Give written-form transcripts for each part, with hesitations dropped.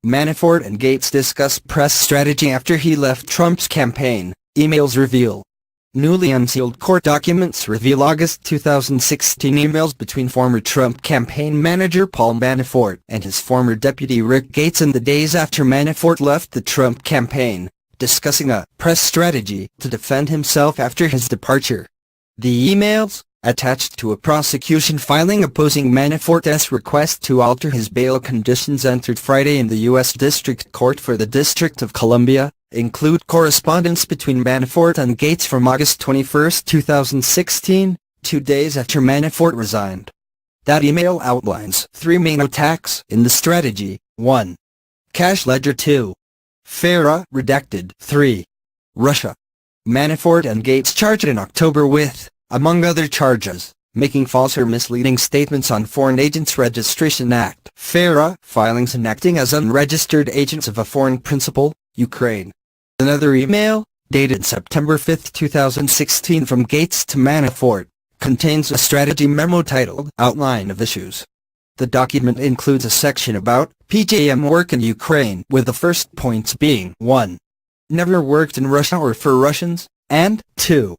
Manafort and Gates discuss press strategy after he left Trump's campaign, emails reveal. Newly unsealed court documents reveal August 2016 emails between former Trump campaign manager Paul Manafort and his former deputy Rick Gates in the days after Manafort left the Trump campaign, discussing a press strategy to defend himself after his departure. The emails, attached to a prosecution filing opposing Manafort's request to alter his bail conditions entered Friday in the U.S. District Court for the District of Columbia, include correspondence between Manafort and Gates from August 21, 2016, 2 days after Manafort resigned. That email outlines 3 main attacks in the strategy. 1. Cash ledger. 2. FARA redacted. 3. Russia. Manafort and Gates charged in October with, among other charges, making false or misleading statements on Foreign Agents Registration Act (FARA) filings and acting as unregistered agents of a foreign principal, Ukraine. Another email, dated September 5, 2016 from Gates to Manafort, contains a strategy memo titled Outline of Issues. The document includes a section about PJM work in Ukraine, with the first points being 1. Never worked in Russia or for Russians, and 2.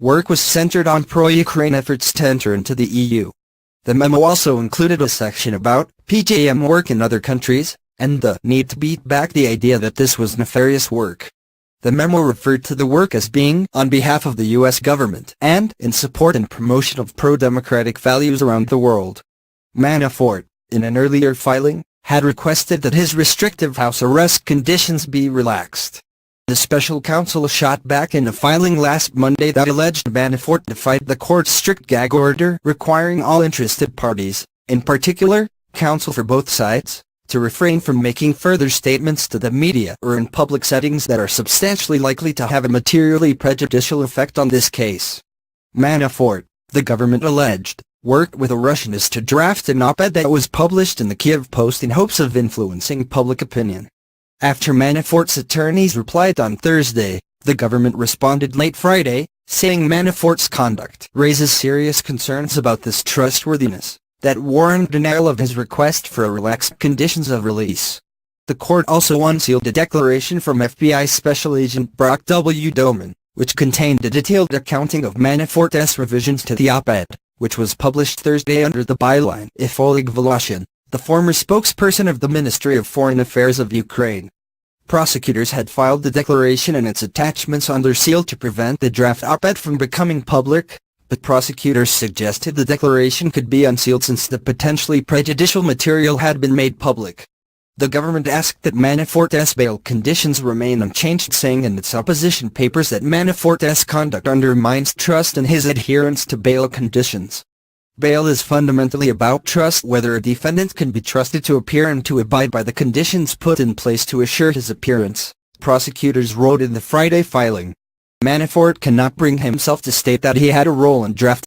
Work was centered on pro-Ukraine efforts to enter into the EU. The memo also included a section about PJM work in other countries, and the need to beat back the idea that this was nefarious work. The memo referred to the work as being on behalf of the U.S. government and in support and promotion of pro-democratic values around the world. Manafort, in an earlier filing, had requested that his restrictive house arrest conditions be relaxed. The special counsel shot back in a filing last Monday that alleged Manafort defied the court's strict gag order requiring all interested parties, in particular, counsel for both sides, to refrain from making further statements to the media or in public settings that are substantially likely to have a materially prejudicial effect on this case. Manafort, the government alleged, worked with a Russianist to draft an op-ed that was published in the Kiev Post in hopes of influencing public opinion. After Manafort's attorneys replied on Thursday, the government responded late Friday, saying Manafort's conduct raises serious concerns about his trustworthiness, that warrant denial of his request for relaxed conditions of release. The court also unsealed a declaration from FBI Special Agent Brock W. Doman, which contained a detailed accounting of Manafort's revisions to the op-ed, which was published Thursday under the byline "If Oleg Voloshin, the former spokesperson of the Ministry of Foreign Affairs of Ukraine." Prosecutors had filed the declaration and its attachments under seal to prevent the draft op-ed from becoming public, but prosecutors suggested the declaration could be unsealed since the potentially prejudicial material had been made public. The government asked that Manafort's bail conditions remain unchanged, saying in its opposition papers that Manafort's conduct undermines trust in his adherence to bail conditions. Bail is fundamentally about trust, whether a defendant can be trusted to appear and to abide by the conditions put in place to assure his appearance, prosecutors wrote in the Friday filing. Manafort cannot bring himself to state that he had a role in drafting